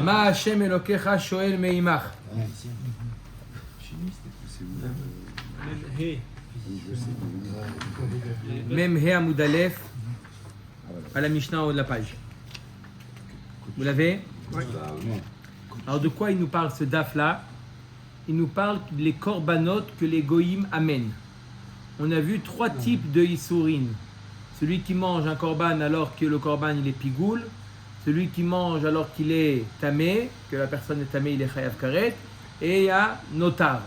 Ma Hashem Elokecha Shoel Meimach. Même He Amoud Aleph, à la Mishnah en haut de la page. Vous l'avez? Oui. Alors de quoi il nous parle ce daf là? Il nous parle des korbanot que les goïms amènent. On a vu trois types de issourin. Celui qui mange un korban alors que le korban il est pigoul, celui qui mange alors qu'il est tamé, que la personne est tamé, il est chayav karet, et il y a notar.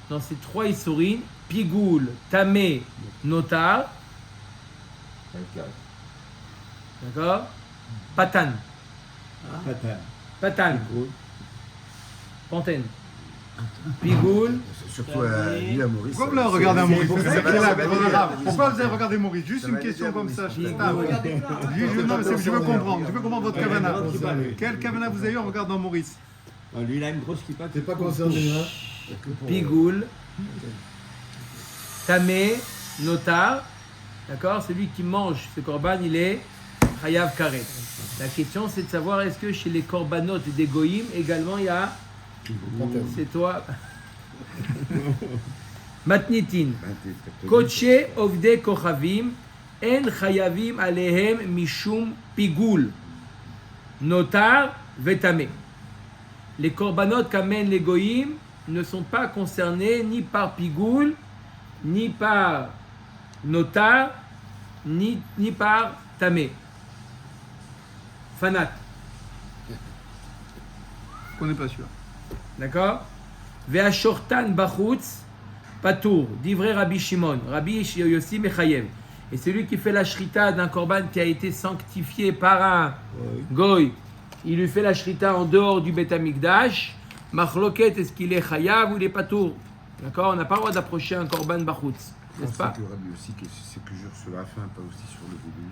Dans ces trois issourin, pigoul, tamé, notar, d'accord? Patan. Patan. Pantene. Pigoul. Surtout lui à Maurice. Pourquoi vous l'avez regardé à Maurice? Pourquoi vous avez regardé Maurice? Juste une question comme ça. Je veux comprendre votre kavana. Quel kavana vous avez eu en regardant Maurice? Lui, il a une grosse kippa. T'es pas concerné là? Pigoul. Tamé, notar. D'accord? Celui qui mange ce korban, il est chayav karet. La question, c'est de savoir est-ce que chez les korbanot des goïm également il y a. C'est toi. Matnitin. Koche ovde kochavim en chayavim alehem mishum pigoul. Notar vetame. Les korbanot qu'amènent les goïm ne sont pas concernés ni par pigoul, ni par notar, ni par tamé. Fanat. On n'est pas sûr. D'accord? Ve'ashortan bachutz patour, divrei Rabbi Shimon, Rabbi Yossi Mechayev. Et celui qui fait la shrita d'un korban qui a été sanctifié par un goy, il lui fait la shrita en dehors du Beth Amikdash, machloket, est-ce qu'il est chayav ou il est patour? D'accord? On n'a pas le droit d'approcher un korban bachutz, n'est-ce pas? C'est que Rabbi aussi, c'est que jure sur la fin, pas aussi sur le début.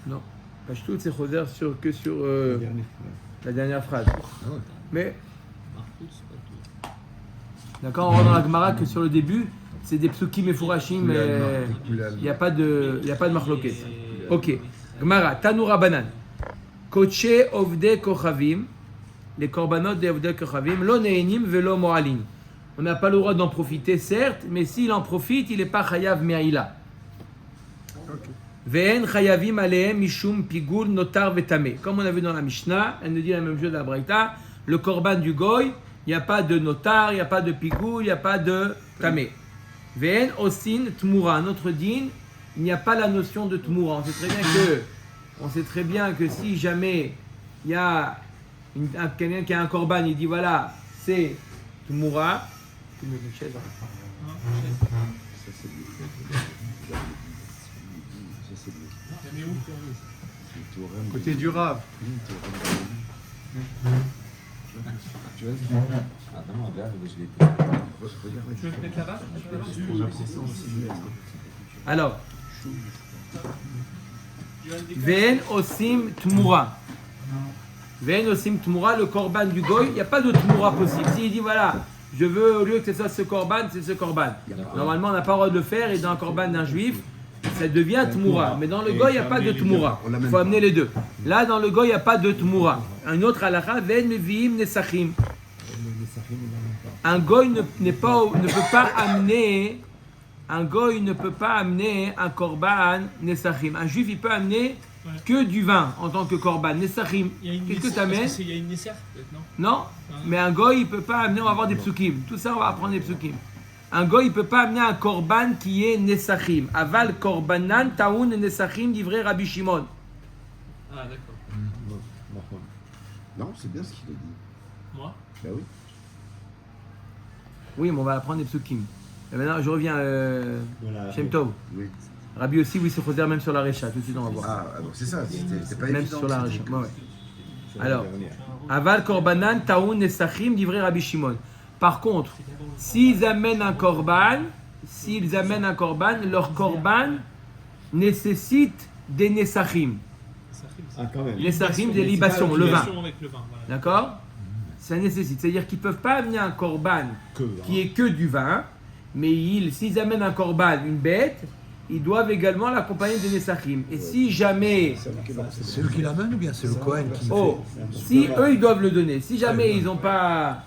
Non, Pashtout c'est choser que sur la dernière phrase. Mais, d'accord, on rentre dans la Gemara que sur le début, c'est des psukim et fourachim, il n'y a pas de marloquet. Ok, Gemara, Tanoura Banan. Koche ovde kochavim, les korbanot de ovde kochavim, lo neinim velo moalim. On n'a pas le droit d'en profiter, certes, mais s'il en profite, il n'est pas chayav me'aïla. Ve'en chayavim alehem mishum pigoul notar vetame. Comme on a vu dans la Mishnah, elle nous dit la même chose à la Braïta, le korban du goy, il n'y a pas de notar, il n'y a pas de pigoul, il n'y a pas de tamé. Ve'en osin tmura. Notre din, il n'y a pas la notion de tmura. On sait très bien que si jamais il y a quelqu'un qui a un korban, il dit voilà, c'est tmura. Côté du Rav. Alors, Ve'en osim tmura. Ve'en osim tmura, le korban du goy, il n'y a pas de tmura possible. S'il dit voilà, je veux, au lieu que ce soit ce korban, c'est ce korban. Normalement, on n'a pas le droit de le faire, et dans un korban d'un juif, ça devient tmoura. Mais dans le goy, il n'y a pas de tmoura. Il faut amener les deux. Là, dans le goy, il n'y a pas de tmoura. Un autre halakha, ven meviim nesachim. Un goy ne peut pas amener. Un goy ne peut pas amener un korban nesachim. Un juif, il peut amener que du vin en tant que korban nesachim. Qu'est-ce que tu amènes? Il y a une nesser, peut-être, non? Non, mais un goy, il ne peut pas amener, on va avoir des psukim. Tout ça, on va apprendre des psukim. Un goy, il ne peut pas amener un korban qui est nesachim. Aval korbanan taoun nesachim d'ivrei Rabbi Shimon. Ah, d'accord. Non, c'est bien ce qu'il a dit. Moi? Bah oui. Oui, mais on va apprendre des psukim. Et maintenant, je reviens Shem Tov. Oui. Rabbi aussi, oui, se choser même sur la Recha. Tout de suite, on va voir. Ah, donc c'est ça, c'est pas Même évident. sur la Recha. Ouais. Alors, Aval korbanan taoun nesachim d'ivrei Rabbi Shimon. Par contre, s'ils amènent un korban, leur korban nécessite des nesachim. Nesachim, des libations, le vin. D'accord? Ça nécessite. C'est-à-dire qu'ils ne peuvent pas amener un korban qui est que du vin, mais s'ils amènent un korban, une bête, ils doivent également l'accompagner de Nesachim. Et si jamais... C'est eux qui l'amènent ou bien c'est le Cohen qui le Oh, fait? si eux ils doivent le donner, si jamais ils n'ont pas...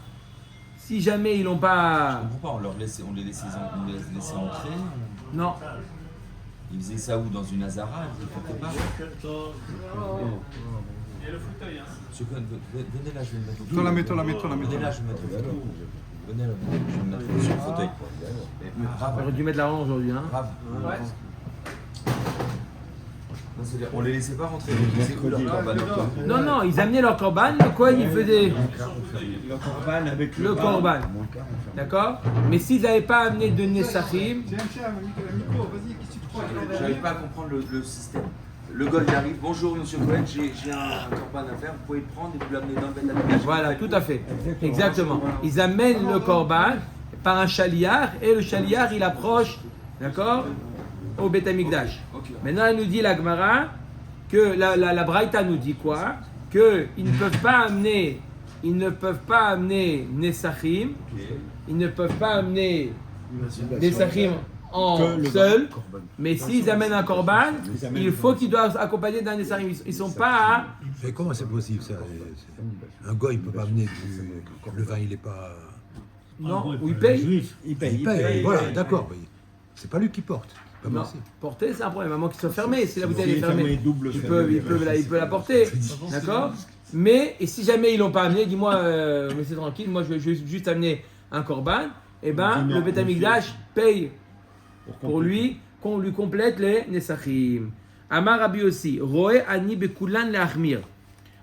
Si jamais ils n'ont Je pas... comprends pas, on les laissait entrer. Non, Ils faisaient ça où? Dans une Hazara? Quelque part? Et le fauteuil, hein. Monsieur Cohen, venez là, je vais me mettre au Toi la mets, toi la mets, toi la mets. Venez là, je vais me mettre au fauteuil. Venez là, je vais me mettre sur le fauteuil. on aurait dû mettre la honte aujourd'hui. Hein. Grave. Non, c'est-à-dire, on les laissait pas rentrer. Ils faisaient où leur corban? Non, non, ils amenaient leur korban, le Kohen il faisait Le Corban avec le korban. D'accord? Mais s'ils n'avaient pas amené de Nesachim, Tiens, le micro, vas-y, qu'est-ce que tu crois? J'arrive pas à comprendre le système. Le gars il arrive, bonjour monsieur Cohen, j'ai un corban à faire, vous pouvez le prendre et vous l'amener dans le Beth Amikdash. voilà, tout à fait. Exactement. Ils amènent le korban par un chaliar et le chaliar il approche, d'accord, au Beth Amikdash. Maintenant, elle nous dit la Gemara que la Braïta nous dit quoi? Que ils ne peuvent pas amener Nesachim, ils ne peuvent pas amener Nesachim en seul, mais s'ils amènent un korban, il faut qu'ils doivent accompagner d'un Nesachim. Ils ne sont pas à... Mais comment c'est possible ça? Un gars il peut pas amener le vin, il est pas. Non, ou il paye. Il paye, voilà, d'accord. Mais c'est pas lui qui porte. Pas Non, merci. porter c'est un problème, à moins qu'il soit fermé. Si la bouteille est fermé, fermée, double il fermé, peut la porter. D'accord? Mais, et si jamais ils l'ont pas amené, dis-moi, mais c'est tranquille, moi je vais juste amener un korban, et ben le Beth Amikdash paye pour lui, qu'on lui complète les Nesachim. Amar Rabbi aussi, Roé Ani Bekulan le Ahmir.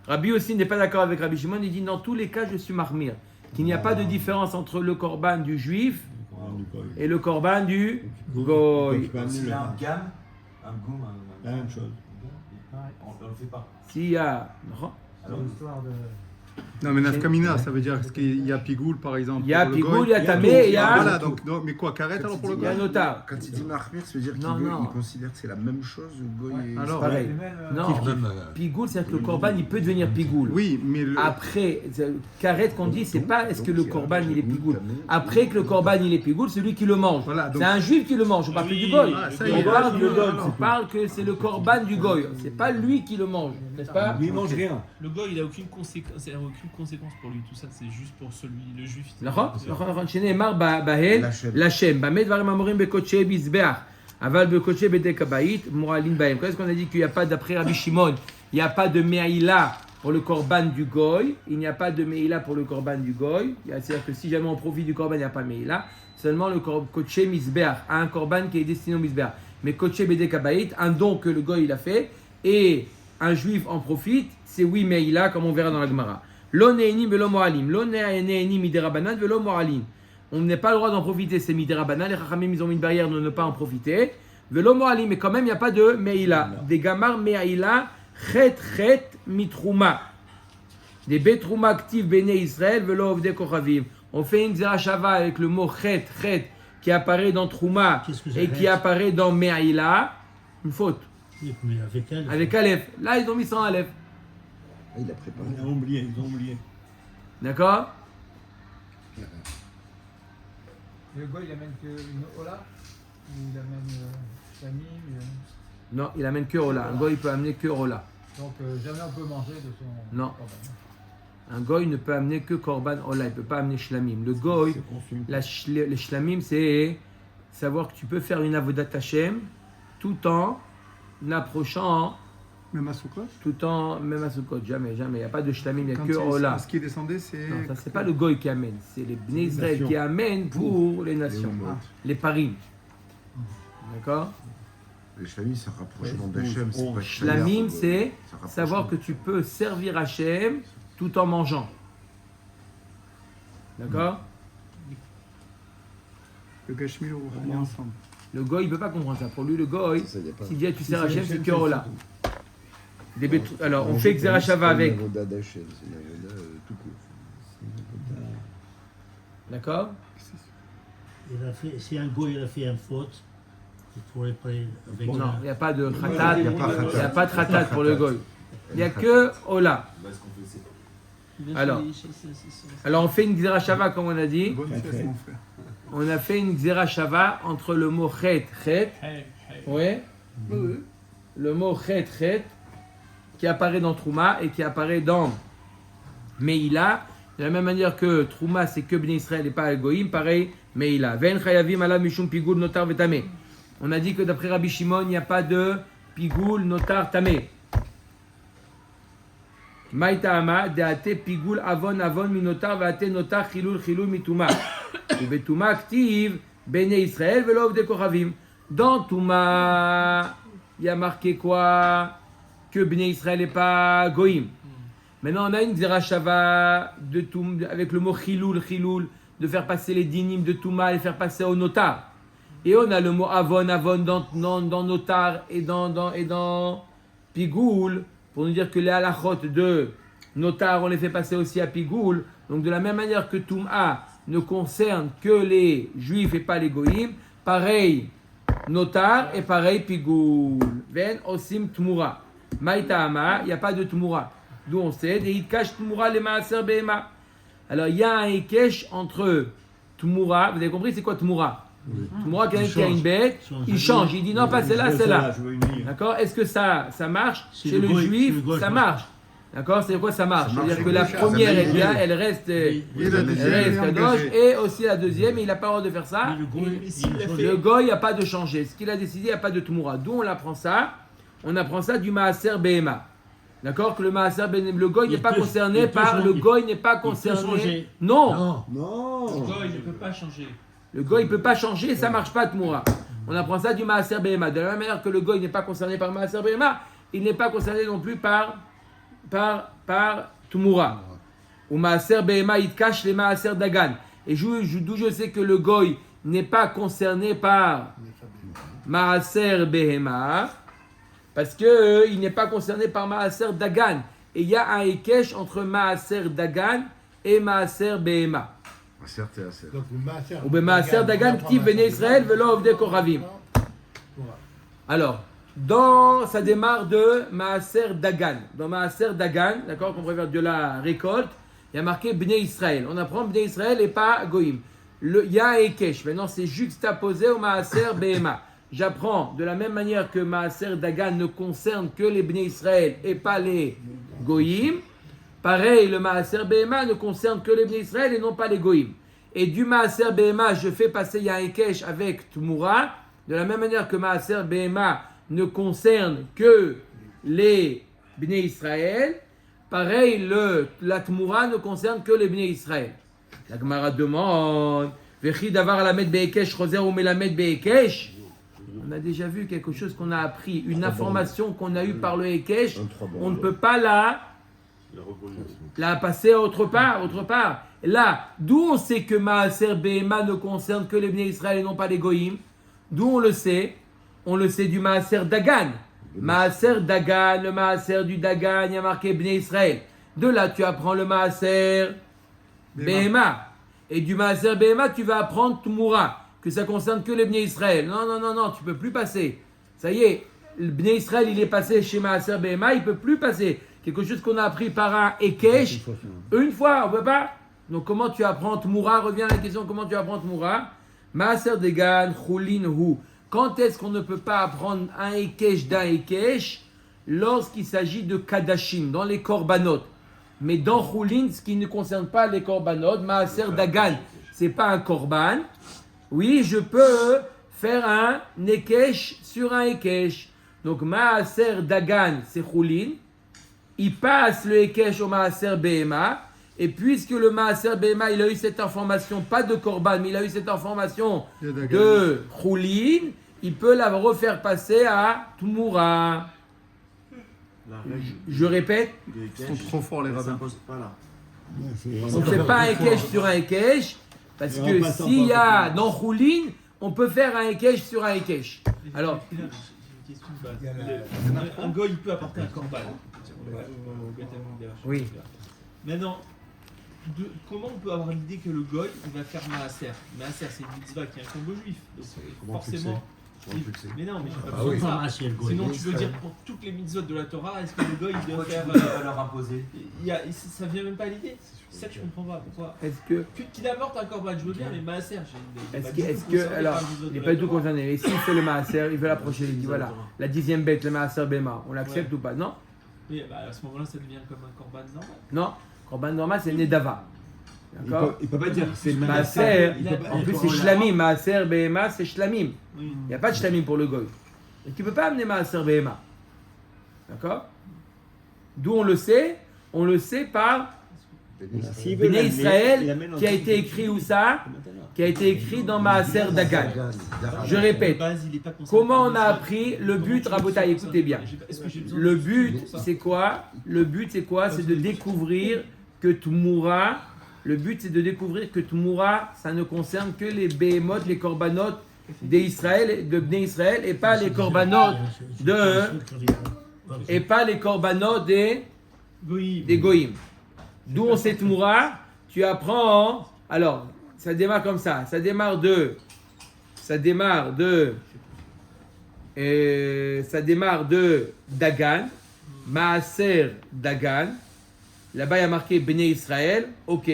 Rabbi aussi n'est pas d'accord avec Rabbi Shimon, il dit dans tous les cas je suis Mahmir. Qu'il n'y a pas de différence entre le korban du juif et le korban du goy. S'il y a un gamme, un goum, La même chose. on le fait pas. S'il y a... Non, mais Nafkamina, ça veut dire qu'il y a Pigoul par exemple. Il y a pour le Pigoul, goy. il y a Tamé, et il y Voilà, a... donc, mais quoi, carré alors pour le Il y a un goy? notar. Quand il dit Mahmir, ça veut dire qu'il Non, non. considère que c'est la même chose, le goy et... Alors, Pareil. Non, Même, Pigoul, c'est que le korban, il peut devenir Pigoul. oui, mais le... Après, carrette qu'on dit, c'est pas est-ce que le korban il est pigoul. Après que le korban il est pigoul, c'est lui qui le mange. Voilà, donc- C'est un juif qui le mange, on parle plus du goy. Ah, ça y On est, parle, là, on parle que c'est le korban du goy. C'est pas lui qui le mange, n'est-ce pas? Lui, il mange rien. Le gars, il a aucune conséquence pour lui. Tout ça, c'est juste pour celui, le juif. שנאמר בהן לשם, במה דברים אמורים בקודשי מזבח, אבל בקודשי בתי כבאית מועלים בהם. Qu'est-ce qu'on a dit qu'il n'y a pas, d'après Rabbi Shimon, il n'y a pas de me'ila pour le korban du goy, il n'y a pas de me'ila pour le korban du goy, c'est-à-dire que si jamais on profite du korban, il n'y a pas me'ila, seulement le kodshé mizbeach, un korban qui est destiné au mizbeach. Mais kodshé bede kabaït, un don que le goy il a fait, et un juif en profite, c'est oui me'ila, comme on verra dans la Gemara. Lo ne'enim velo mo'alim, lo ne'enim miderabanan velo mo'alim. On n'a pas le droit d'en profiter, c'est miderabanan, les chachamim ils ont mis une barrière de ne pas en profiter. Velo mo'alim, mais quand même il n'y a pas de me'ila. Des gamar me'ila, chet chet mitrouma. Des betrouma actifs béné Israël, velo ovde kochavim. On fait une zerachava avec le mot chet chet qui apparaît dans trouma Qu'est-ce que c'est, et qui chet? apparaît dans me'ila. Une faute. Mais avec elle. Avec Aleph. Là ils ont mis sans Aleph. Ah, il a préparé. Ils ont oublié, ils ont oublié. D'accord? Le goy, il amène qu'une Ola ou il amène Shamim Non, il amène que Ola. Un goy il peut amener que Ola. donc jamais on peut manger de son Non. korban. Un goy ne peut amener que Korban Ola, il ne peut pas amener Shlamim. Le goy, les Shlamim, c'est savoir que tu peux faire une avodat Hashem tout en approchant, Même à Soukot, même à Sukkot. Jamais, il n'y a pas de Shlamim, il n'y a quand que Ola. ce qui descendait, c'est... Non, ça, c'est pas le goy qui amène, c'est les Bnei Israël qui amènent pour les nations, les parim. D'accord? Les Shlamim, c'est un rapprochement d'Hachem, c'est pas Shlamim, c'est un rapprochement. savoir que tu peux servir Hachem tout en mangeant. D'accord? Le Gashmi, on est ensemble. Le goy, il ne peut pas comprendre ça. Pour lui, le goy, Ça, y a pas. s'il dit tu sers Hachem, c'est Hachem, que c'est Ola. tout. Alors, on fait Xerashava avec. C'est une avoda d'Hachem, c'est une avoda tout court. D'accord? Il a fait, si un goy il a fait une faute, il pourrait pas avec Non, il n'y a pas de khatat. Il y a pas Il n'y a pas de khatat pour le goy. Il n'y a que Ola. Alors on fait une Xerashava comme on a dit. Bonne fête, mon frère. on a fait une Xerashava entre le mot chet, ouais, le mot chet, qui apparaît dans Trouma et qui apparaît dans Meïla. De la même manière que Trouma, c'est que Bnei Israël et pas Goïm, pareil, Meïla. Ven chayavim ala mishum pigul notar vetame. On a dit que d'après Rabbi Shimon, il n'y a pas de pigul notar tamé. Maïtama, deate pigul avon minotar vaate notar chilul mituma. Ou betuma active Bnei Israël velov de koravim. Dans Touma, il y a marqué quoi? Que Bnei Israël n'est pas Goïm. Maintenant, on a une Zerachava de Toum, avec le mot chilul, de faire passer les dinim de Touma et les faire passer au notar. Et on a le mot avon dans notar et dans pigoul, pour nous dire que les halachot de notar, on les fait passer aussi à pigoul. Donc de la même manière que Touma ne concerne que les juifs et pas les goïm, pareil notar et pareil pigoul. Ven osim tmura. Maïtama, il n'y a pas de tmura. D'où on sait, et il cache tmura les maaser behema. Alors il y a un ikesh entre tmura, vous avez compris c'est quoi tmura? Tmura, quelqu'un qui a une bête, il change, il dit non pas celle-là, celle-là. D'accord? Est-ce que ça marche? Chez le juif, ça marche. D'accord? C'est quoi ça marche? C'est-à-dire que la première, elle reste kadosh, et aussi la deuxième, il n'a pas le droit de faire ça. Le goy, il n'y a pas de changer. Ce qu'il a décidé, il n'y a pas de tmura. D'où on apprend ça? On apprend ça du maaser behema. D'accord? Que le maaser behema, le goy n'est pas concerné par le goy n'est pas concerné. Non. Le goy ne peut pas changer. Le goy ne peut pas changer, ça ne marche pas tmura. On apprend ça du maaser behema. De la même manière que le goy n'est pas concerné par maaser behema, il n'est pas concerné non plus par tmura. Ou maaser behema, il cache les maaser dagan. Et d'où je sais que le goy n'est pas concerné par maaser behema, parce qu'il n'est pas concerné par maaser dagan. Et il y a un ekesh entre maaser dagan et maaser behema. Ou maaser dagan qui venait Israël velo ovde koravim. Alors, ça démarre de maaser dagan. Dans maaser dagan, d'accord, qu'on préfère de la récolte, il y a marqué Bnei Israël. On apprend Bnei Israël et pas Goïm. Il y a un ekesh. Maintenant, c'est juxtaposé au maaser behema. J'apprends de la même manière que maaser dagan ne concerne que les Bnei Israël et pas les Goïm. Pareil, le maaser behema ne concerne que les Bnei Israël et non pas les Goïm. Et du maaser behema, je fais passer il y a un ekesh avec tmura. De la même manière que maaser behema ne concerne que les Bnei Israël, pareil, la tmura ne concerne que les Bnei Israël. La Gemara demande, Vechi davar lamed be'ekesh, choser ou melamed be'ekesh. On a déjà vu quelque chose qu'on a appris, une information qu'on a eue par le ekesh, on ne peut pas la passer autre part. Là, d'où on sait que maaser behema ne concerne que les Bnei Israël et non pas les goïm? D'où on le sait? On le sait du maaser dagan. Maaser dagan, le maaser du dagan, il y a marqué Bnei Israël. De là, tu apprends le maaser behema. Et du maaser behema, tu vas apprendre tmura, que ça concerne que les Bnei Israël. Non, tu peux plus passer. Ça y est, le Bnei Israël, il est passé chez maaser behema, il peut plus passer. Quelque chose qu'on a appris par un ekesh, une fois, on peut pas. Donc comment tu apprends tmura? Revient à la question, comment tu apprends tmura? Maaser dagan, chulin hu. Quand est-ce qu'on ne peut pas apprendre un ekesh d'un ekesh? Lorsqu'il s'agit de kadashim, dans les korbanot. Mais dans chulin, ce qui ne concerne pas les korbanot, maaser dagan, c'est pas un korban. Oui, je peux faire un ekesh sur un ekesh. Donc maaser dagan, c'est chulin. Il passe le ekesh au maaser behema. Et puisque le maaser behema, il a eu cette information, pas de korban, mais il a eu cette information de chulin, il peut la refaire passer à tmura. Je répète, Ils sont trop forts les rabbins. on ne fait pas un ekesh sur un ekesh, parce que s'il y a dans chulin, on peut faire un ekesh sur un ekesh. Alors, j'ai une question de base. Un goy, il peut apporter un korban. Oui. Maintenant, comment on peut avoir l'idée que le goy, il va faire maaser? Maaser, c'est une mitzvah qui incombe aux juifs. Donc forcément, Mais non, mais j'ai pas Ah besoin oui. de ça. Ramasser le goy. Sinon, tu veux dire pour toutes les mitzvot de la Torah, est-ce que le goy il doit Pourquoi faire. tu voudrais pas leur imposer? Ça vient même pas à l'idée. C'est ça que je comprends pas. Pourquoi Est-ce que. Qu'il apporte un corban, je veux bien, mais Maaser, Est-ce que. Alors, il n'est pas du tout concerné. Et s'il fait le maaser, il veut l'approcher, il dit voilà, la 10e bête, le maaser béma, on l'accepte ou pas? Non? Oui, bah à ce moment-là, ça devient comme un corban normal. Non? Corban normal, c'est Nedava. D'accord? Il peut pas dire c'est le Maaser, Il a- en plus c'est shlamim, maaser béma, c'est shlamim. Oui. Il n'y a pas de shlamim pour le goy. Et tu ne peux pas amener maaser béma. D'accord? D'où on le sait? On le sait par S'il veut Béné l'amener, il Israël, l'amène en qui a tant été que- écrit où ça? Qui a été écrit dans Maaser Dagan. Je De répète. base, il est pas concerné Comment on par a les appris mitzvot. le but, Rabotai, écoutez bien. Est-ce que j'ai besoin Le de- but, pour ça c'est quoi? Le but, c'est quoi? C'est de découvrir que Tmoura, le but, c'est de découvrir que Tmoura, ça ne concerne que les Behemoth, les Korbanot d'Israël, de Bnei Israël, et pas les Korbanot et pas les Korbanot des Goïm. D'où on sait Tmoura, tu apprends, alors, ça démarre comme ça, ça démarre de Dagan, Maaser Dagan. Là-bas, il y a marqué Béné Israël. Ok.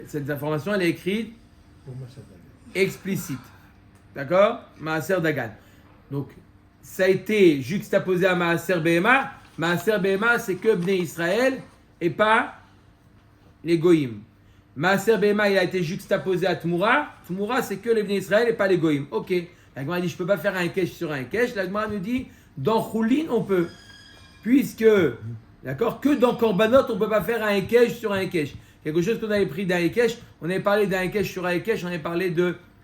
Cette information, elle est écrite explicite. D'accord? Maaser Dagan. Donc, ça a été juxtaposé à Maaser Behema. Maaser Behema, c'est que Béné Israël et pas les Goïm. Maaser Behema, il a été juxtaposé à Tmoura. Tmoura, c'est que les Béné Israël et pas les Goïm. Ok. La Gemara dit, je ne peux pas faire un kesh sur un kesh. La Gemara nous dit, dans Choulin, on peut. Puisque, d'accord, que dans Korbanot, on ne peut pas faire un Hekesh sur un Hekesh. Quelque chose qu'on avait pris d'un Hekesh, on avait parlé d'un Hekesh sur un Hekesh, on avait parlé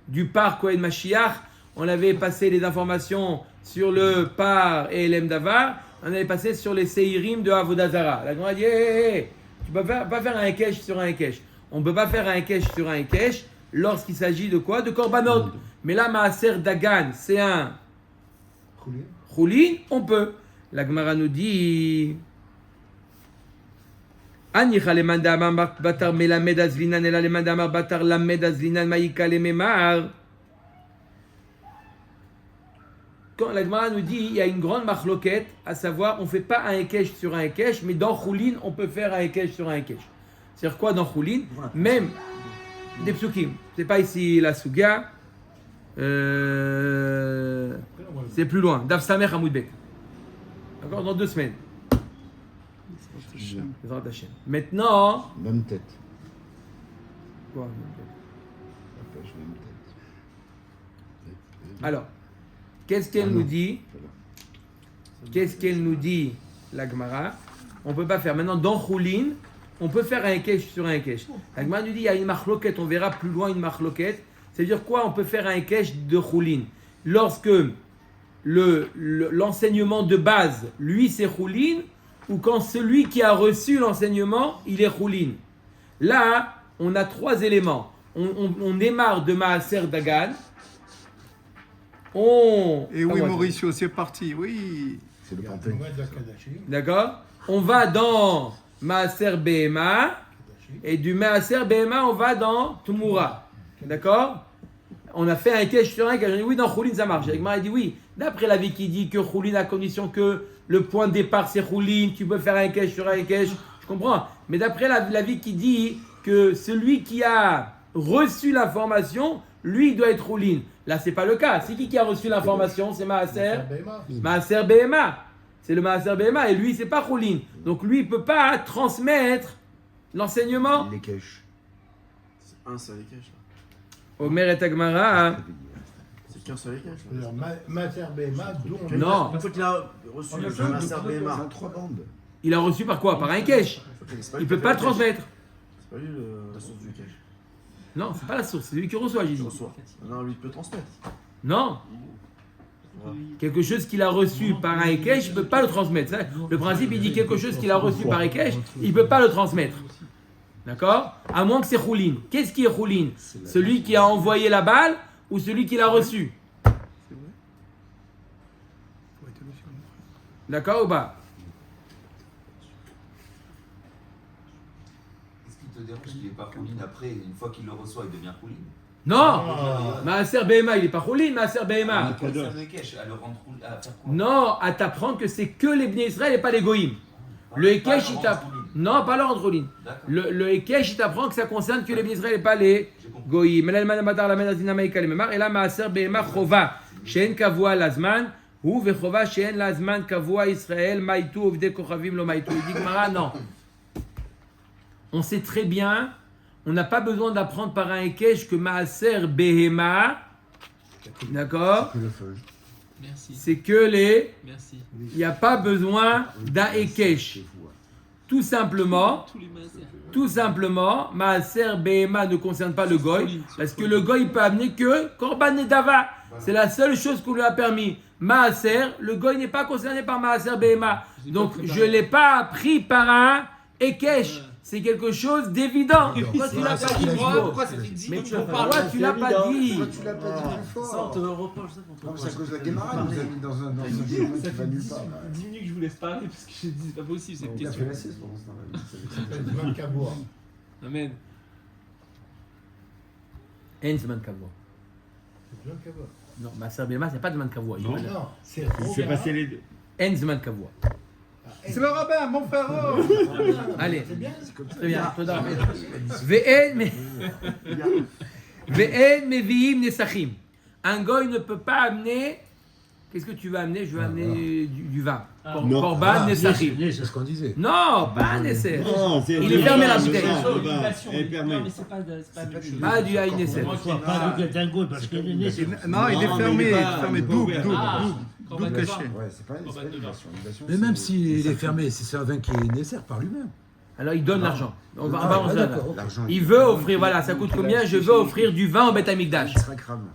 du par Kohen Mashiach, on avait passé les informations sur le par et l'Em Davar, on avait passé sur les Seirim de Avodazara. La Gemara dit, tu ne peux pas faire un Hekesh sur un Hekesh. On ne peut pas faire un Hekesh sur un Hekesh lorsqu'il s'agit de quoi? De Korbanot. Mais là, Maaser Dagan, c'est un Choulin, on peut. La Gemara nous dit Anicha le mandamar batar melamed azlinan ela le mandamar batar lamed azlinan maïka le memar. Quand la Gemara nous dit il y a une grande marloquette, à savoir on ne fait pas un Hekesh sur un Hekesh, mais dans Choulin on peut faire un Hekesh sur un Hekesh. C'est-à-dire quoi dans Choulin? Même des psukim. C'est pas ici la Suga. C'est plus loin. Daf Samer Hamoudbek. D'accord? Dans 2 semaines. Bezrat Hashem. Maintenant. Même tête. Quoi, La page même tête. alors, qu'est-ce qu'elle nous dit? Qu'est-ce qu'elle nous dit, la Gemara? On ne peut pas faire. Maintenant, dans Choulin, on peut faire un Hekesh sur un Hekesh. La Gemara nous dit il y a une marloquette. On verra plus loin une marloquette. C'est-à-dire quoi? On peut faire un Hekesh de Choulin. Lorsque l'enseignement de base, lui, c'est Choulin, ou quand celui qui a reçu l'enseignement, il est Choulin. Là, on a 3 éléments. On démarre de Maaser Dagan. Et oui, Mauricio, c'est parti, oui. C'est le panthéon. D'accord? On va dans Maaser Behema, et du Maaser Behema, on va dans Tmoura. D'accord? On a fait un Hekesh sur un Hekesh. On dit oui, dans Choulin, ça marche. Avec Mara, il dit oui. D'après l'avis qui dit que Choulin, à condition que le point de départ, c'est Choulin, tu peux faire un Hekesh sur un Hekesh, je comprends. Mais d'après l'avis qui dit que celui qui a reçu l'information, lui, il doit être Choulin. Là, c'est pas le cas. C'est qui a reçu l'information? C'est Maaser Behema. C'est le Maaser Behema. Et lui, c'est pas Choulin. Donc lui, il peut pas transmettre l'enseignement. Il les cache. C'est un seul écage là. Omer et Agmara. C'est qu'un seul écage là. Mater Behema, d'où on Non. Une fois qu'il a reçu le Maaser Behema. 3 bandes. Il a reçu par quoi? Par un Hekesh. Il peut pas le transmettre. C'est pas lui la source du écage. Non, c'est pas la source, c'est lui qui reçoit, j'ai Il dit. reçoit. Non, lui il peut transmettre. Non. Quelque chose qu'il a reçu par un Hekesh, il ne peut pas le transmettre. Le principe, il dit quelque chose qu'il a reçu par Hekesh, il ne peut pas le transmettre. D'accord? À moins que c'est Choulin. Qu'est-ce qui est Choulin? Celui qui a envoyé la balle ou celui qui l'a reçu? D'accord ou pas? Qu'est-ce qui te dérange qu'il n'est pas Choulin après, une fois qu'il le reçoit, il devient Choulin? Non, Maaser Behema, il n'est pas Choulin, Maaser Behema. Pour faire le Hekesh, à le rendre à faire quoi? Non, à t'apprendre que c'est que les Bnei Israël et pas les Goïm. Le Hekesh, il t'apprend. Non, pas le rendre Choulin. D'accord. Le Hekesh, il t'apprend que ça concerne que les Bnei Israël et pas les Goïm. Et là, Maaser Behema Chova, She'en Kavua Lazman, ou Vechova She'en Lazman Kavua Israël, Maïtu, Ovde Kochavim Lo Maïtu. Il dit Gemara, non. On sait très bien, on n'a pas besoin d'apprendre par un Hekesh que Maaser Behema, d'accord, Merci. c'est que les... Merci. Il n'y a pas besoin d'un Hekesh. Tout simplement, Maaser Behema ne concerne pas le Goy, parce que le Goy peut amener que Korban Nedava. C'est la seule chose qu'on lui a permis. Maaser, le Goy n'est pas concerné par Maaser Behema. Donc je ne l'ai pas appris par un Hekesh. C'est quelque chose d'évident. Pourquoi tu l'as pas dit? Pourquoi c'est dit? Mais pourquoi tu l'as pas dit? Pourquoi tu l'as pas dit plus fort? Ça, on te reproche ça Non, c'est à cause de la Guémara, il nous a mis dans un démon qui va nulle part. 10 minutes que je vous laisse parler parce que j'ai dit c'est pas possible cette On a question. fait la sieste pendant ce temps-là. Amen. En Zman Kavua. Non, Maaser Behema, c'est pas Zman Kavua. Non, c'est passé les deux. En Zman Kavua. C'est le rabbin, mon frère. Allez, très bien. Ve'en meviim nesachim. Un goy ne peut pas amener. Qu'est-ce que tu vas amener? Je vais amener du vin. Korban nesachim. C'est ce qu'on disait. Non, pas nesser. Non, Il est fermé la bouteille. Elle Mais c'est pas la même chose. Pas du haï nesser. Pas du dingo, parce qu'il est né. Non, il est fermé, double caché. Ouais, c'est pas une version. Mais même s'il est fermé, c'est un vin qui est nécessaire par lui-même. Alors il donne l'argent. On va avancer là. L'argent, Il veut offrir, voilà, ça coûte combien? Je veux offrir du vin au Beth Amikdash.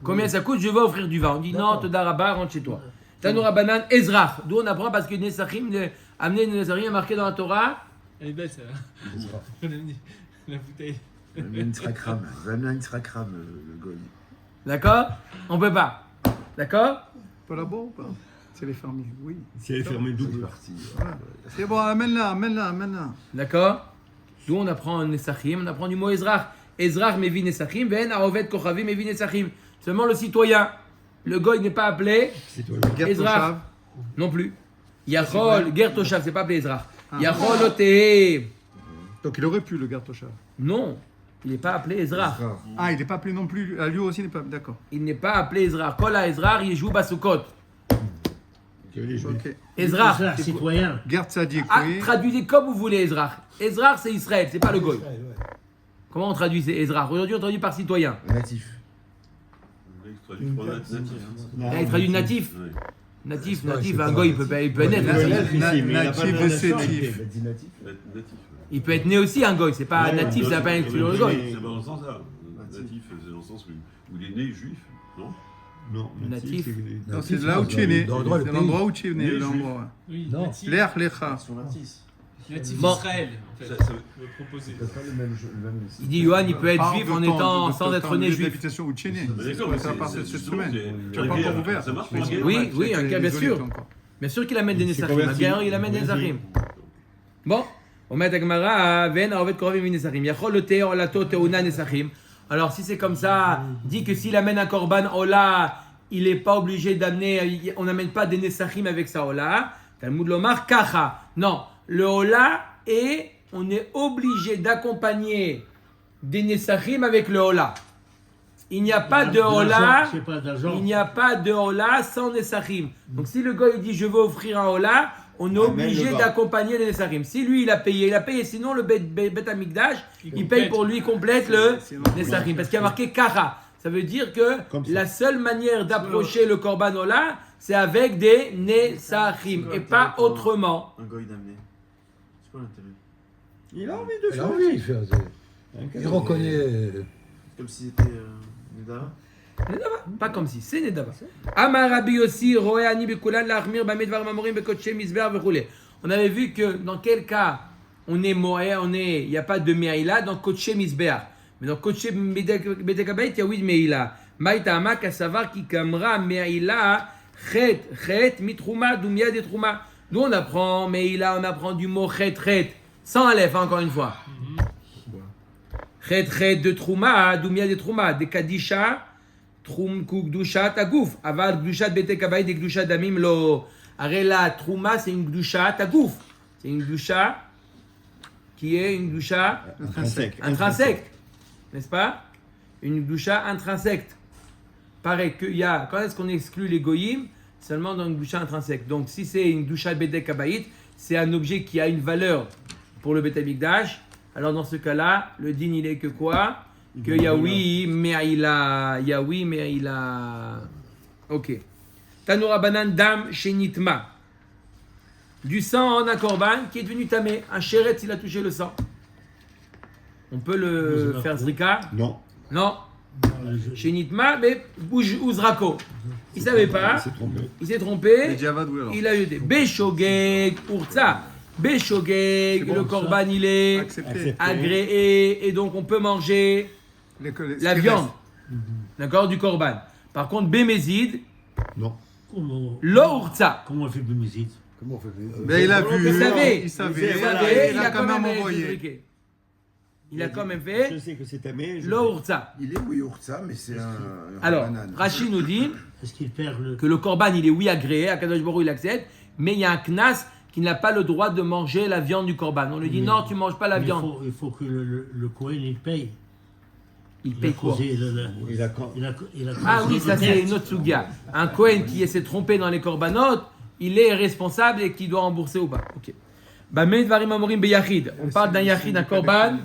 Combien ça coûte? Je veux offrir du vin. On dit non, Toda Rabba, rentre chez toi. Tanoura Banan, Ezrach. D'où on apprend parce que Nesachim, amener Nesachim, marqué dans la Torah. Elle est belle ça. On a mis la bouteille. Il va amener une Tzrakram, le goy. D'accord? On peut pas. D'accord? Pas là-bas ou pas? C'est les fermiers, oui. Si elle est fermée C'est double. parti. C'est bon, amène-la. D'accord? D'où on apprend Nesachim, on apprend du mot Ezrach. Ezrach mevi Nesachim, ven Aovet Kochavim mevi Nesachim. Seulement le citoyen. Le goy n'est pas appelé Ezrach. Non plus. Yachol, Ger Toshav, c'est pas appelé Ezrach. Yachol Oteh. Donc il aurait pu, le Gartoshav. Non, il n'est pas appelé Ezrach. Ah, il n'est pas appelé non plus. Lui aussi n'est pas. D'accord. Il n'est pas appelé Ezrach. Kol Ezrach, il joue Basukot. Ok. Ezrach. C'est un citoyen. Gert Sadik, Ah, oui. traduisez comme vous voulez Ezrach. Ezrach, c'est Israël, c'est pas le goy. Comment on traduit Ezrach? Aujourd'hui, on traduit par citoyen. Natif. Il traduit natif. Natif. Un goy, il peut naître. Natif, sétif. Il peut être né aussi, un goy. C'est pas natif, ça n'a pas inclure le goy. C'est pas dans le sens là. Natif, c'est dans le sens où il est né juif, non? Non, Natif. Non, c'est là où tu es né. Dans C'est l'endroit où tu es né. l'endroit. Oui, Non. natif. L'air, lecha. Natif Bon. Israël, en fait. Ça- Je veux proposer. C'est pas le même. Il dit Yohan, il peut être Ah, juif de en temps, étant de sans temps, être de né lieu juif. d'habitation où tu es né. D'accord, mais C'est à partir de cette semaine. Tu n'as pas c'est- encore ouvert. ça marche pour un guerrier. Oui, bien sûr. Bien sûr qu'il amène des Nesachim. Bien, il amène des Nesachim. Bon, on met à Gemara, Ven Aovet Koravim Min Nesachim. Yachol le Teo Olato Teuna Nesachim. Alors si c'est comme ça, dit que s'il amène un Korban Ola, il n'est pas obligé d'amener, on n'amène pas des Nesachim avec sa Ola. Talmud Lomar Kacha. Non, le Ola est, on est obligé d'accompagner des Nesachim avec le Ola. Il n'y a pas de Ola. C'est pas d'argent. Il n'y a pas de Ola sans Nesachim. Donc si le gars il dit je veux offrir un Ola, on est obligé d'accompagner les Nesachim. Si lui il a payé. Sinon le Bet Amikdash, il paye pour lui complète le Nesachim. Parce qu'il y a marqué Kara. Ça veut dire que la seule manière d'approcher le Korban Ola, c'est avec des Nesachim et pas autrement. Un goy d'amener. C'est quoi l'intérêt? Il a envie de Il a faire. envie, il fait. Il reconnaît. Comme si c'était Nedava. Nedava, pas comme si, c'est Nedava. Amar Rabbi Yossi, Roé Ani Bekulan, Lachmir, Bamedvar Mamorim, Bekotche, Misber, Vechoulé. On avait vu que dans quel cas on est Moé, il n'y a pas de Meïla dans Kotche Misber. Mais dans Kotche Bedekabait, il y a oui de Meïla. Maïta Ama, Kassavar, Kikamra, Meïla, Chet, Mitrouma, Doumia, Detrouma. Nous on apprend Meïla, on apprend du mot Chet, sans Aleph, encore une fois. Chet de Trouma, Doumia de Trouma, de Kadisha, Troum Kugdushat Agouf, Aval Gdushat Bete Kabaï, de Gdushat Damim Lo. Arrête la Trouma, c'est une Gdushat Agouf. C'est une Gdusha qui est une Gdusha intrinsèque. N'est-ce pas? Une Gdusha intrinsèque. Pareil qu'il y a, quand est-ce qu'on exclut les goyim? Seulement dans une Gdusha intrinsèque. Donc si c'est une Gdusha Bete Kabaït, c'est un objet qui a une valeur pour le Beth Amikdash. Alors dans ce cas-là, le din il est que quoi? Que Yaoui Me'aïla. Yaoui Me'aïla. Ok. Tanoura Banan Dam Shenitma. Du sang en un korban qui est devenu tamé. Un chéret s'il a touché le sang. On peut le faire zrika? Non. Non. Shenitma, mais Uzrako. Il savait pas. Il s'est trompé. Il a eu des Beshogeg Urza. Beshogeg, le korban il est agréé et donc on peut manger la viande, d'accord, du korban. Par contre, Bémézid, non. L'Ourza. Comment on fait Bémézid? Comment on fait? Mais il a vu, il savait, il a quand même envoyé. Il a quand même fait. Je sais que c'est tamé. L'Ourza. Il est oui Ourza, mais c'est un. Alors, Rachid nous dit que le korban il est oui agréé, Akadosh Baruch Hu il accepte, mais il y a un knas qui n'a pas le droit de manger la viande du korban. On lui dit non, tu ne manges pas la viande. Il faut que le Kohen il paye. Il paye quoi? Ah oui, ça c'est une autre sugia. Un Kohen qui s'est trompé dans les korbanot, il est responsable et qui doit rembourser ou pas. Ok. On parle d'un yachid, d'un korban.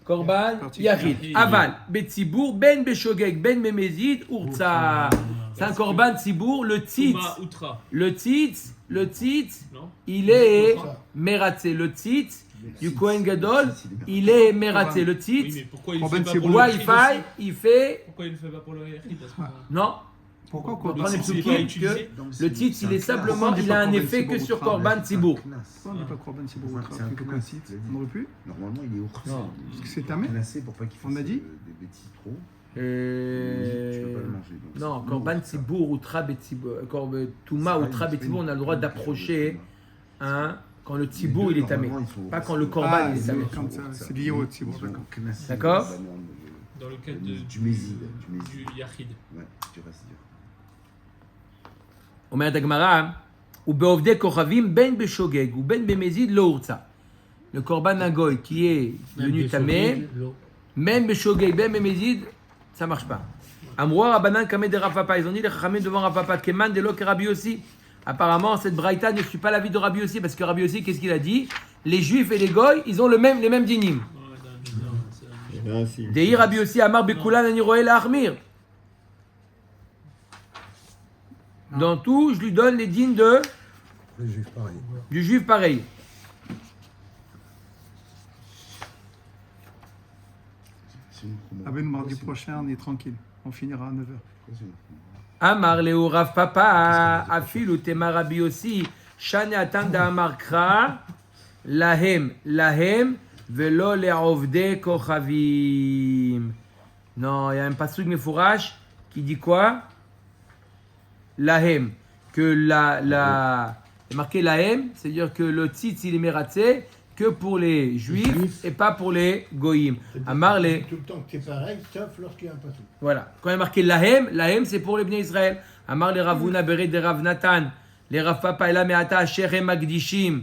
Korban, yachid. Aval, betzibour, ben beshogeg, ben memezid, urza. C'est un korban tzibour. Le tzitz, il est meratzé. Le tzitz du Kohen Gadol, il est meratzé. Le tzitz, pourquoi il ne fait pas pour le yachid à ce moment-là? Non. Pourquoi on prend les psukim que le titre, il est simplement, il a un effet que sur Korban Tzibour. Pourquoi on n'est pas Korban Tzibour? On aurait pu? Normalement, il est au parce que c'est tamé. On a dit? Des bêtises trop. Tu peux pas le manger. Non, Korban Tzibour ou Touma ou Trabetzibour, on a le droit d'approcher quand le Tzibour il est tamé. Pas quand le Korban il est tamé. C'est lié au Tzibour. D'accord? Dans le cas du yachid. Ouais, tu restes dur. אומרת הגמרא, ובעובדי כוכבים בין בשוגג ובין במזיד לא הורצה. Le korban d'un goy qui est devenu tamé, même בשוגג, même במזיד, ça marche pas. אמרו רבנן קמא דרב פאפא, ils ont dit les chachamim devant Rav Papa, keman de lo que Rabbi Yossi. Apparemment, cette braïta ne suit pas l'avis de Rabbi Yossi, parce que Rabbi Yossi, qu'est-ce qu'il a dit? Les juifs et les goy, ils ont les mêmes dinim. Dehi Rabbi Yossi amar bekulan ani roé la achmir. Dans tout, je lui donne les dînes du juif pareil. Avec mardi prochain, on est tranquille. On finira à 9h. Amar Léo Rav Papa, Afilu Tema Rabbi Yossi, Shane Atanda Amar Kra, Lahem, Velo Le'ovde Kochavim. Non, il y a un pasuk mefourash qui dit quoi? Lahem, que il est marqué lahem, c'est-à-dire que le tzitz il est mératzé que pour les juifs et pas pour les goyim. Amar les. Tout le temps que c'est pareil, sauf lorsqu'il y a un pasuk. Voilà. Quand il est marqué lahem c'est pour les Bnei Israël. Amar les Ravuna Beret de Rav Natan, les Rav Papa Ela Meata Asher Hem Magdishim,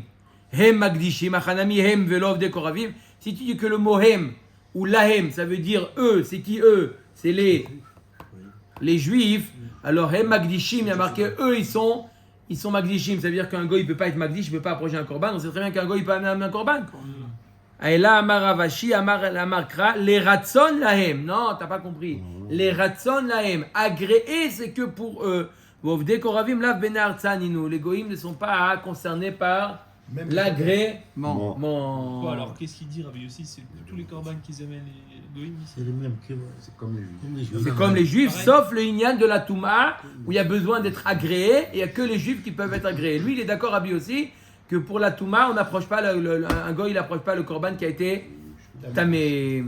Achanami Hem Velov de Koravim. Si tu dis que le mot hem ou lahem, ça veut dire eux, c'est qui eux? C'est les juifs. Alors, Hem Magdishim, il y a marqué, eux, ils sont Magdishim. Ça veut dire qu'un goy, il ne peut pas être Magdish, il ne peut pas approcher un korban. On sait très bien qu'un goy, il peut amener un korban. Et là, Amar Ravashi, Amar Kra, les Ratson Lahem. Non, tu n'as pas compris. Les Ratson Lahem. Agréé, c'est que pour eux. Vovde Koravim, Lav Benar Tzaninu. Les goyim ne sont pas concernés par l'agrément. Bon, alors, qu'est-ce qu'il dit, Rabbi Yossi? C'est tous les korban qu'ils amènent les goyim ici. C'est les mêmes que c'est comme les juifs. C'est comme les juifs, sauf le Inyan de la Touma, où il y a besoin d'être agréé, et il n'y a que les juifs qui peuvent être agréés. Lui, il est d'accord, Rabbi aussi, que pour la Touma, on n'approche pas, un goy, il n'approche pas le korban qui a été tamé.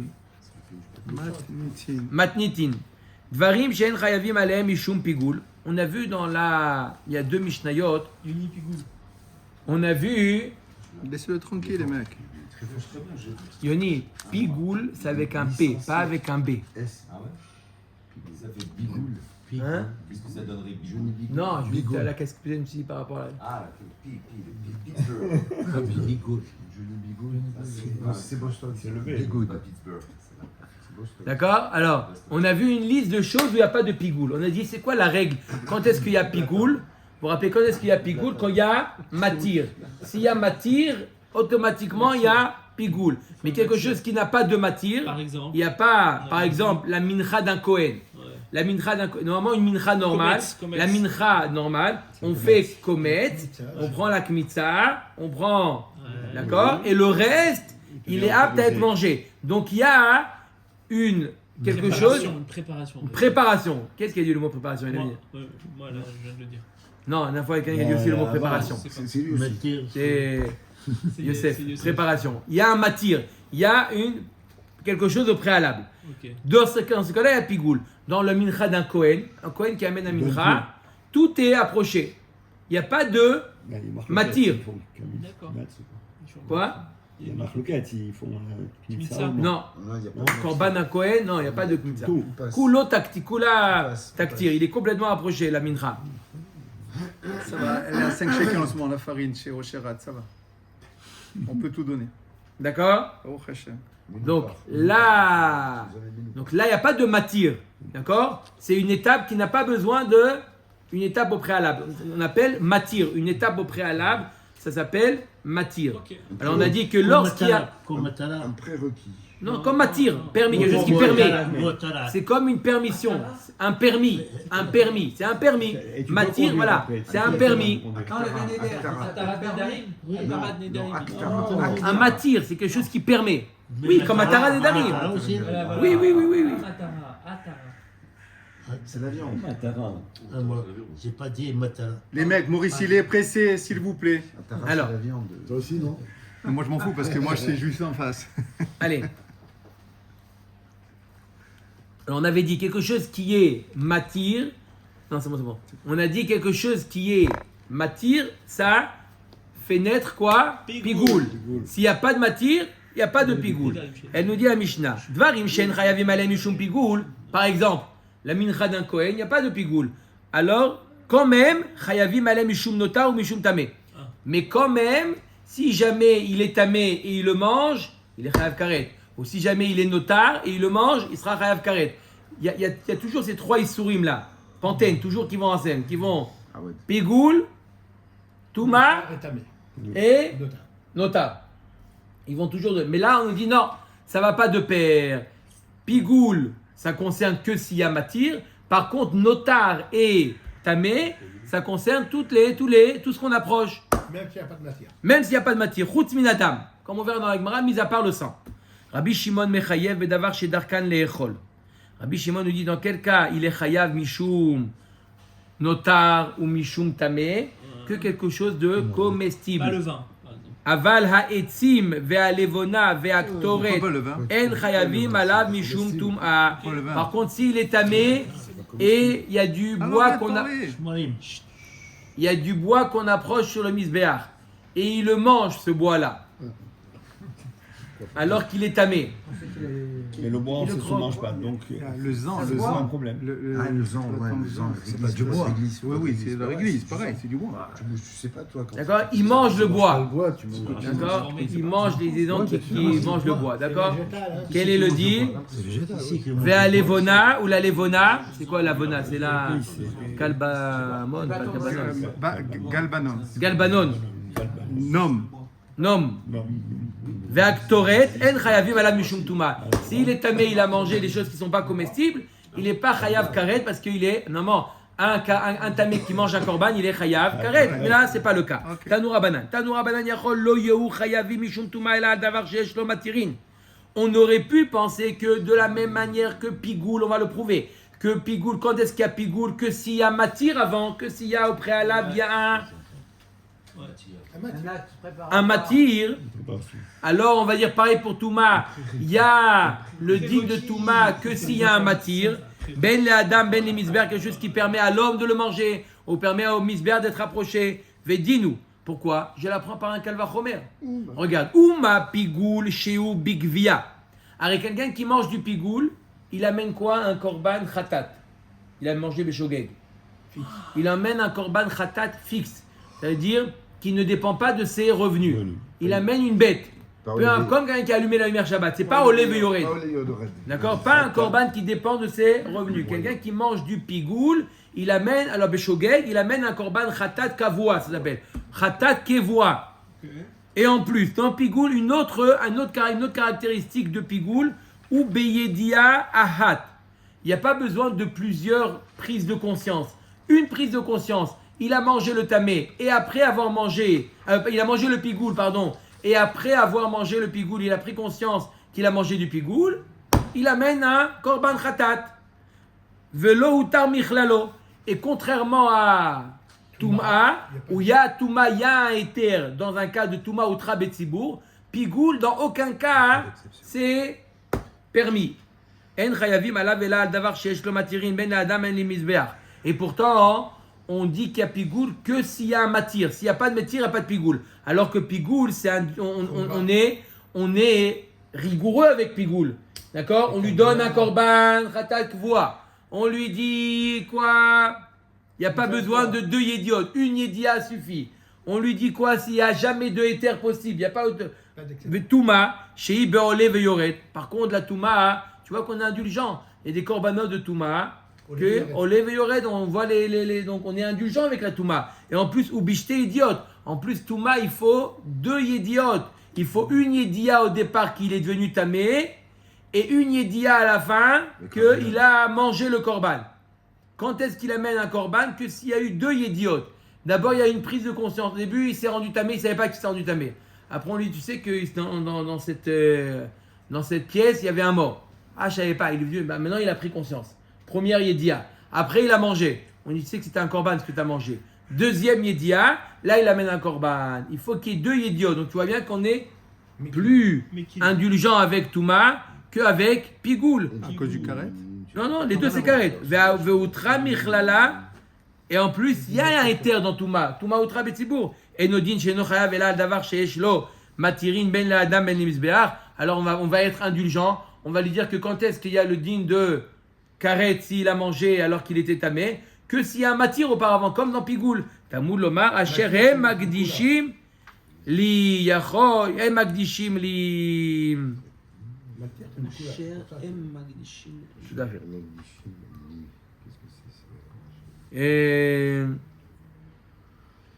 Matnitin. Dvarim she'en chayavim alehem mishum pigul. On a vu il y a deux Mishnayot, on a vu Laissez-le tranquille, les mecs. Yoni, pigoul, c'est avec un P, pas avec un B. Ah ouais. Ça fait bigoule. Hein? Qu'est-ce que ça donnerait bigoule? Non, je dis la qu'est-ce que je me suis dit par rapport à. Ah, Pittsburgh. Bigoud. Johnny Bigoule. C'est Boston. C'est le B. Bigoud. Pas Pittsburgh. C'est Boston. D'accord? Alors, on a vu une liste de choses où il n'y a pas de pigoule. On a dit, c'est quoi la règle? Quand est-ce qu'il y a pigoule? Vous vous rappelez, quand est-ce qu'il y a pigoule? Quand il y a matir. S'il y a matir, automatiquement, il y a pigoule. Mais quelque chose qui n'a pas de matir, Par exemple. il n'y a pas, par exemple, la mincha d'un Kohen. La mincha d'un Kohen. Normalement, une mincha normale, Kometz. la mincha normale, on fait kometz, on prend la kmitza, on prend, d'accord? Et le reste, il est apte à être mangé. Donc, il y a quelque chose, Une préparation. une préparation. Qu'est-ce qu'il y a dit le mot préparation? Il a dit. Moi, là, je viens de le dire. Non, la dernière fois, quelqu'un a dit aussi le mot préparation. C'est lui aussi. Matir, C'est C'est Youssef, Youssef. préparation. Il y a un matir, il y a quelque chose au préalable. Ok. Dans ce cas-là, il y a pigoule. Dans le mincha d'un Kohen, un Kohen qui amène un mincha, tout est approché. Il n'y a pas de matir. D'accord. Quoi? Il y a Marloquette, ils font Kmitza. ça. Non. Non, il y a pas de Korban un Kohen, non, il n'y a pas de kmitza. Tout. Kulo taktir, il est complètement approché, la mincha. Ça va, elle est à 5 shekels en ce moment, la farine, chez Rocherat, ça va. On peut tout donner. D'accord? Oh, Hachem. Donc là, il n'y a pas de matir, d'accord? C'est une étape qui n'a pas besoin une étape au préalable. On appelle matir, une étape au préalable, ça s'appelle matir. Ok. Alors on a dit que lorsqu'il y a... Comme Matala. Un prérequis. Non, comme matir, permis, quelque chose qui permet. C'est comme une permission, un permis, c'est un permis. Et tu peux Matir, conduire voilà, après. c'est un permis. Attends, le Vénéder. Atarat Nedarim. Atarat Nedarim. Un matir, c'est quelque chose qui permet. Oui, comme Atarat Nedarim. Matala aussi. Oui. C'est la viande. Ah, moi, j'ai pas dit Matala. Les mecs, Maurice, il est pressé, s'il vous plaît. Alors. La viande. Toi aussi, non? Moi, je m'en fous parce que moi, je suis juste en face. Allez. Alors, on avait dit quelque chose qui est matir. Non, c'est bon. On a dit quelque chose qui est matir, ça fait naître quoi? Pigoule. S'il n'y a pas de matir, il n'y a pas de pigoule. Elle nous dit la Mishnah. Dvarim shen chayavim alem mishum pigoule. Par exemple, la mincha d'un Kohen, il n'y a pas de pigoule. Alors, quand même, chayavim alem mishum notar ou mishum tamé. Mais quand même, si jamais il est tamé et il le mange, il est chayav karet. Ou si jamais il est notar et il le mange, il sera chayav karet. Il y a toujours ces trois issourim là. Pantène, toujours qui vont en scène, qui vont Ah ouais. pigoule, touma et notar. Ils vont toujours de... Mais là, on nous dit non, ça va pas de pair. Pigoule, ça concerne que s'il y a matir. Par contre, notar et tamé, ça concerne tout ce qu'on approche. Même s'il n'y a pas de matière. Même s'il n'y a pas de matière. Chutz minatam. Comme on verra dans la Gemara, mis à part le sang. Rabbi Shimon mechayev bedavar shedarkan leechol. Rabbi Shimon nous dit dans quel cas il est chayav mishum notar ou mishum tamé, que quelque chose de comestible. Pas le vin, par exemple. Aval ha'etzim ve'alevona ve'aktoret Pourquoi pas le vin? en chayavim alav mishum tum'a. Pourquoi le vin? Par contre, s'il est tamé et il y a du bois qu'on a... Shmorim. Il y a du bois qu'on approche sur le misbéach et il le mange ce bois-là alors qu'il est tamé. Mais le bois, on ne se mange pas. Donc, Le zan, c'est pas un problème. Ah, le zan, ouais, le zan. C'est pas du bois. Oui, c'est de la réglisse, pareil, c'est du bois. Tu sais pas, toi, quand D'accord? Il mange le bois. Le bois, tu manges. D'accord? Il mange les dents qui mangent le bois. D'accord? Quel est le dit? C'est végétal. Ici, que Vea levona ou la levona? C'est quoi la levona? C'est la calbamon, pas calbanon. Galbanon. Galbanon. Nom. Nom. Ve'aktoret en chayavim alav mishum tuma. S'il est tamé, il a mangé des choses qui ne sont pas comestibles, il n'est pas chayav karet parce qu'il est, normalement, un tamé qui mange un korban, il est chayav karet. Mais là, ce n'est pas le cas. Tanoura banan yachol lo yehu chayavim mishum tuma ela davar sheyesh lo matirin. On aurait pu penser que de la même manière que pigoule, on va le prouver, que pigoule, quand est-ce qu'il y a pigoule? Que s'il y a matir avant, que s'il y a au préalable, il y a un matir, alors on va dire pareil pour Touma, il y a le din de Touma que s'il y a un matir, ben le adam, ben les misber, quelque chose qui permet à l'homme de le manger, ou permet au misber d'être approché, vedinu, Pourquoi? Je la prends par un calvachomer. Regarde, Ouma pigoul sheu bigvia. Alors quelqu'un qui mange du pigoul, il amène quoi? Un korban khatat. Il a mangé beshogeg. Il amène un korban khatat fixe. Ça veut dire qu'il ne dépend pas de ses revenus. Il amène une bête. Comme quelqu'un qui a allumé la lumière Shabbat. C'est pas au leve yored. D'accord? Pas un korban qui dépend de ses revenus. Quelqu'un qui mange du pigoul, il amène, alors beshogeg, il amène un korban khatat kavua, ça s'appelle. Khatat kevua. Et en plus, dans pigoul, une autre caractéristique de pigoul, ou beyedia ahat. Il n'y a pas besoin de plusieurs prises de conscience. Une prise de conscience, il a mangé le tamé, et après avoir mangé, il a mangé le pigoul, pardon, et après avoir mangé le pigoul, il a pris conscience qu'il a mangé du pigoul, il amène un korban khatat. Velo utar michlalo. Et contrairement à Touma, où il y a Touma, il y a un éther, dans un cas de Touma ou Trabetsibour, pigoul, dans aucun cas, c'est permis. En chayavim alav ela al davar sheyesh lo matirin ben adam en li mizbeach. Et pourtant, on dit qu'il y a pigoul que s'il y a un matir. S'il n'y a pas de matir, il n'y a pas de pigoul. Alors que pigoul, on est rigoureux avec pigoul. D'accord? On lui donne un korban, khatat kvoa. On lui dit quoi? Il n'y a pas besoin de 2 yédiot. Une yédia suffit. On lui dit quoi? S'il n'y a jamais de éther possible. Il n'y a pas de Touma, chez Beole Veyoret. Par contre, la Touma, tu vois qu'on est indulgent. Il y a des korbanot de Touma. Que Ole Veyoret, on voit donc on est indulgent avec la Touma. Et en plus, ou bishte idiot. En plus, Touma, il faut 2 yédiot. Il faut une yédia au départ qu'il est devenu tamé. Et une yédia à la fin qu'il a mangé le korban. Quand est-ce qu'il amène un korban? Que s'il y a eu 2 yédiot. D'abord, il y a une prise de conscience. Au début, il s'est rendu tamé, il ne savait pas qu'il s'est rendu tamé. Après, on lui dit, tu sais que dans cette pièce, il y avait un mort. Ah, je ne savais pas. Il est venu, maintenant, il a pris conscience. Première yédia. Après, il a mangé. On lui dit, tu sais que c'était un korban ce que tu as mangé. Deuxième yédia, là, il amène un korban. Il faut qu'il y ait 2 yédiot. Donc, tu vois bien qu'on est plus indulgent avec Touma qu'avec Pigoul. À cause du carré? Non, les deux c'est carré. Ve'utra michlala. Et en plus, il y a un éther dans Touma. Touma utra betzibour. Et nodin sheno chayav ela al davar sheyesh lo matirin ben la adam ben limizbeach. Alors on va être indulgent. On va lui dire que quand est-ce qu'il y a le din de karet s'il a mangé alors qu'il était tamé, que s'il y a un matir auparavant, comme dans Pigoul. Tamoud lomar asher hem magdishim li yachoy hem magdishim li. Tout à fait.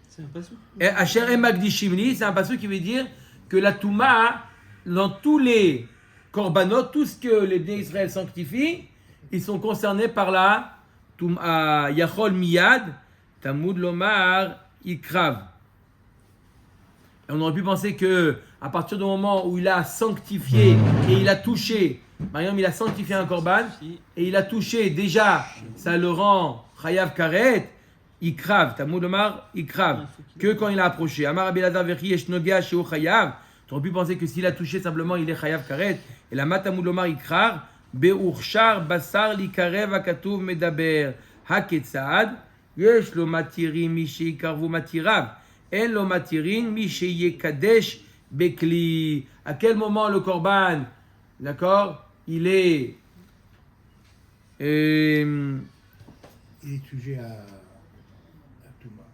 C'est un passou. Asher em magdishim li, c'est un passou qui veut dire que la Touma, dans tous les korbanot, tout ce que les Bnei Israël sanctifient, ils sont concernés par la Touma Yachol Miyad, Tamoud Lomar Ikrav. Et on aurait pu penser que à partir du moment où il a sanctifié et il a touché, par exemple, il a sanctifié un korban et il a touché, déjà, ça le rend chayav karet, ikrav, Tamoud Lomar Ikrav, que quand il a approché. Amar Rabbi Elazar vechi yesh nogea sheu chayav. Tu aurais pu penser que s'il a touché simplement, il est chayav karet. Et la Tamoud Lomar Ikrav, be'urchar basar li karev akatuv medaber haketzad, yesh lo matirim mi sheikarvu matirav. En lo matirin mi sheyekadesh bekli. À quel moment le korban, d'accord, il est sujet à Touma.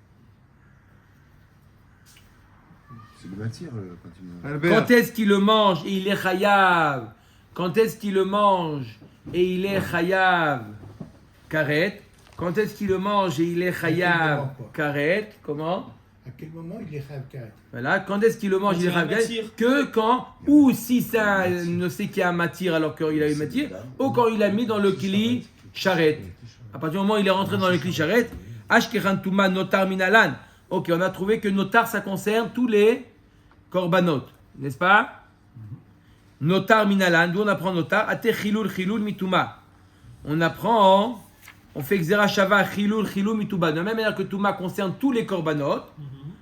C'est le matir quand il Quand est-ce qu'il le mange et il est chayav? Quand est-ce qu'il le mange et il est chayav karet? Quand est-ce qu'il le mange et il est chayav karet? Comment? À quel moment il est chayav karet? Voilà, quand est-ce qu'il le mange, il est chayav karet? Que quand, ou si ça ne sait qu'il y a un matir alors qu'il a eu matir, ou quand il a mis dans le kli charet. À partir du moment où il est rentré dans le kli charet, ashkeran touma notar minalan. Ok, on a trouvé que notar ça concerne tous les korbanot, n'est-ce pas? Notar minalan, d'où on apprend notar, ate chilul chilul mituma. On apprend, on fait xera shava chilul chilul mituma. De la même manière que touma concerne tous les korbanot,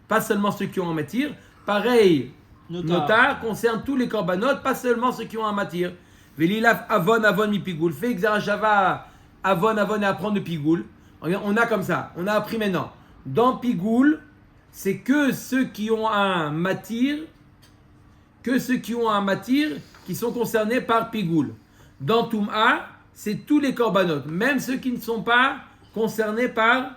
pas seulement ceux qui ont un matir. Pareil, notar concerne tous les korbanot, pas seulement ceux qui ont un matir. Velilaf avon mi pigoul. Fait xera shava avon et apprendre de pigoul. On a comme ça, on a appris maintenant. Dans pigoul, c'est que ceux qui ont un matir, qui sont concernés par pigoul. Dans Touma, c'est tous les korbanot, même ceux qui ne sont pas concernés par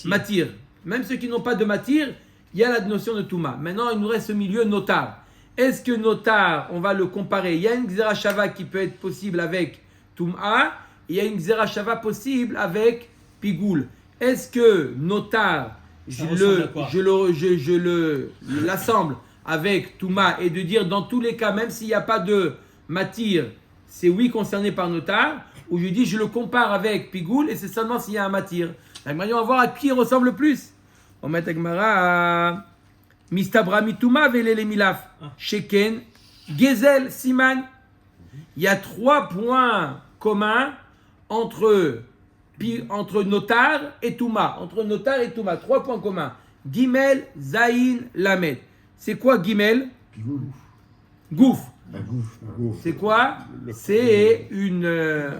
matir. Même ceux qui n'ont pas de matir, il y a la notion de Touma. Maintenant, il nous reste ce milieu notar. Est-ce que notar, on va le comparer? Il y a une Xera Shava qui peut être possible avec Touma, il y a une Xera Shava possible avec pigoul. Est-ce que notar, je l'assemble avec Touma et de dire dans tous les cas, même s'il n'y a pas de matir, c'est oui concerné par notar, ou je dis je le compare avec pigoul et c'est seulement s'il y a un matir. Donc maintenant on va voir à qui il ressemble le plus. On met Agmara Mistabra Mituma Velele Milaf Sheken Gezel Siman. Il y a 3 points communs entre notar et Touma. Entre notar et Touma, 3 points communs. Gimel, Zayin, Lamed. C'est quoi Gimel? Gouf. C'est quoi? C'est une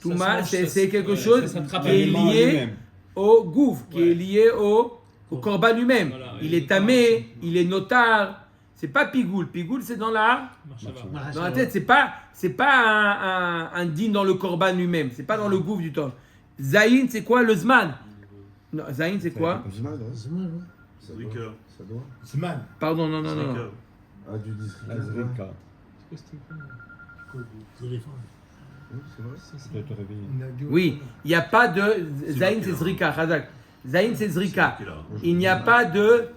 Touma, c'est quelque chose qui est lié au gouf, qui est lié au korban lui-même. Voilà, il est tamé, il est notar. C'est pas pigoul. Pigoul, c'est dans la tête. C'est pas un din dans le korban lui-même. C'est pas dans le gouf du temps. Zayin, c'est quoi le zman? Non, Zayin, c'est quoi? Zrika. Zman. Pardon, non. Ah, du La Zrika. Téléphone. Tu dois te réveiller. Oui, il n'y a pas de Zayin, c'est Zrika. Khazak. Zayin, c'est Zrika. Il n'y a pas de.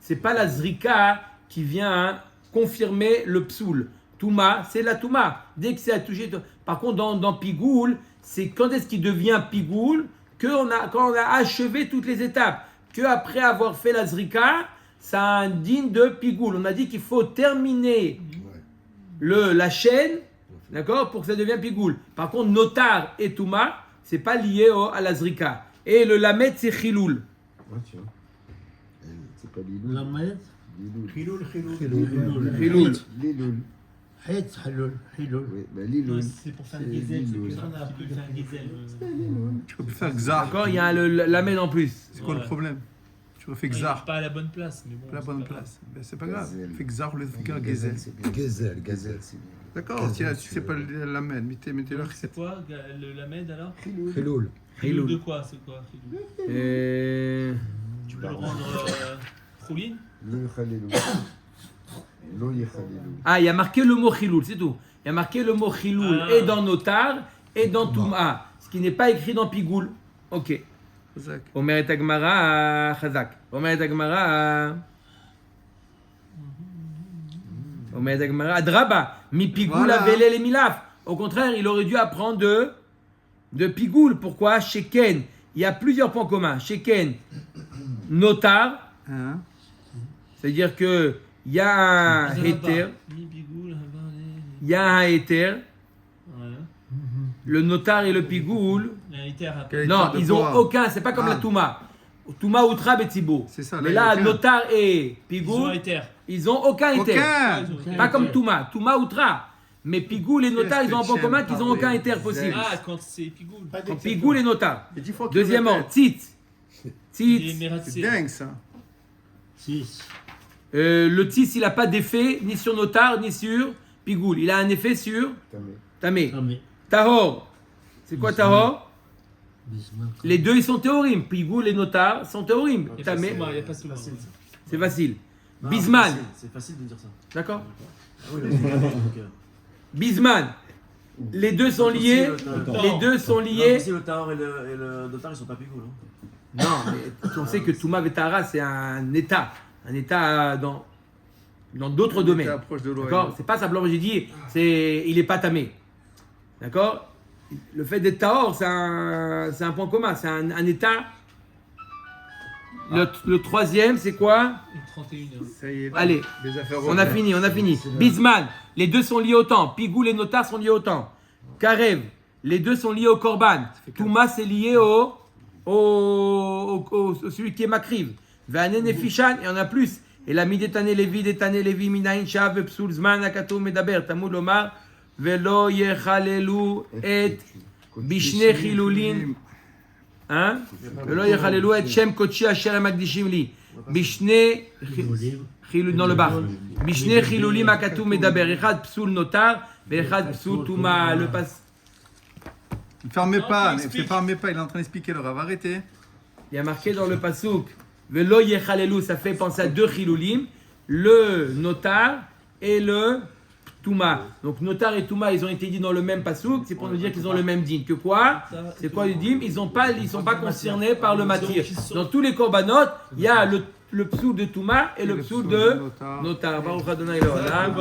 C'est pas la Zrika qui vient confirmer le psoul. Touma, c'est la Touma. Dès que c'est à toucher. Par contre, dans Pigoul, c'est quand est-ce qu'il devient Pigoul quand on a achevé toutes les étapes. Qu'après avoir fait la Zrika, ça a un digne de Pigoul. On a dit qu'il faut terminer la chaîne, d'accord, pour que ça devienne Pigoul. Par contre, Notar et Touma, c'est pas lié à la Zrika. Et le Lamed, c'est Chiloul. Ah, tiens. C'est pas Liloul. Lamed. Liloul. Chiloul. Liloul. Het, Hiloul. Oui, mais Liloul. C'est pour faire des ailes, c'est que on a pu faire des ailes. Tu peux faire Xar. D'accord, il y a le Lamed en plus. C'est quoi le problème? Tu refais Xar. Pas à la bonne place, mais bon. Pas la bonne place. Ben, c'est pas grave. Gazel. Fais Xar ou le faire Gezel. Gezel. c'est bien. D'accord, tiens, tu sais pas le Lamed. Mettez-le. C'est quoi le Lamed alors? Chiloul. Chiloul de quoi? C'est quoi Chiloul? Tu peux le rendre Choulin? Le Khalilou. Lo Yechalilou. Ah, il y a marqué le mot Chiloul, c'est tout. Il y a marqué le mot Chiloul et dans Notar et dans Touma. Ce qui n'est pas écrit dans Pigoul. Ok. Omer et Agmara Chazak. Omer et Agmara Adraba. Mi Pigoul avele les milaf. Au contraire, il aurait dû apprendre de Pigoul. Pourquoi? Sheken. Il y a plusieurs points communs. Sheken, Notar. C'est-à-dire que il y a un héter. Il y a un héter. Le notar et le pigoul. Non, ils ont aucun. C'est pas comme la Touma. Touma Outra Betsibo. C'est ça. Mais là, notar et pigoul, Ils ont aucun héter. Pas comme Touma. Touma Outra. Mais pigoul et notar, ils ont un point commun qu'ils n'ont aucun héter possible. Ah, quand c'est Pigoul. Quand pigoul et notar. Et 10 fois qu'il Deuxièmement, tzitz. C'est dingue ça. 6. Le tzitz, il n'a pas d'effet ni sur notar ni sur pigoul. Il a un effet sur tamé. Tahor. C'est quoi tahor? Les deux, ils sont théorim. Pigoul et notar sont théorim. Tamé. Il n'y a pas souvent. C'est facile. Bisman. C'est facile de dire ça. D'accord. Ah oui, donc, Bisman. Les deux sont liés. Les deux sont liés. Si le Tahor et le Notar, ils sont pas pigoul. Non, mais on sait que Touma Vetara, c'est un état. Un état dans d'autres domaines. D'accord. C'est pas simplement, j'ai dit, il est pas tamé. D'accord. Le fait d'être Tahor, c'est un point commun. C'est un état. Le troisième, c'est quoi? 31. Ça y est. Allez, on a fini. Bisman, les deux sont liés au temps. Pigoul et Notar sont liés au temps. Karev, les deux sont liés au Korban. Touma, c'est lié au celui qui est Makriv. Vanen et Fishan, et on a plus. Et la Midetane Levi, Minaïn, Shav, Psul, Zman, Akatou, Medaber, Tamud Omar, Velo Yechalelu, et Bishne Chilulin. Hein? ולא יחללו את שם קודשי אשר הם מקדישים לי. בשני... dans le bar. בשני חילולים הכתוב מדבר. אחד פסול נותר ואחד פסול טומאה. Le pas... Ne fermez pas, il est en train d'expliquer le Rav, arrêtez. Il y a marqué dans le pasouk Velo yechalelu, ça fait penser à deux chilulim, le notar et le touma. Donc notar et touma, ils ont été dit dans le même pasouk, c'est pour nous dire qu'ils ont le même din. Que quoi? C'est quoi le din? Ils sont pas concernés par le matir. Dans tous les korbanot, il y a le psou de touma et le psou de notar. Baruch Adonai Leolam.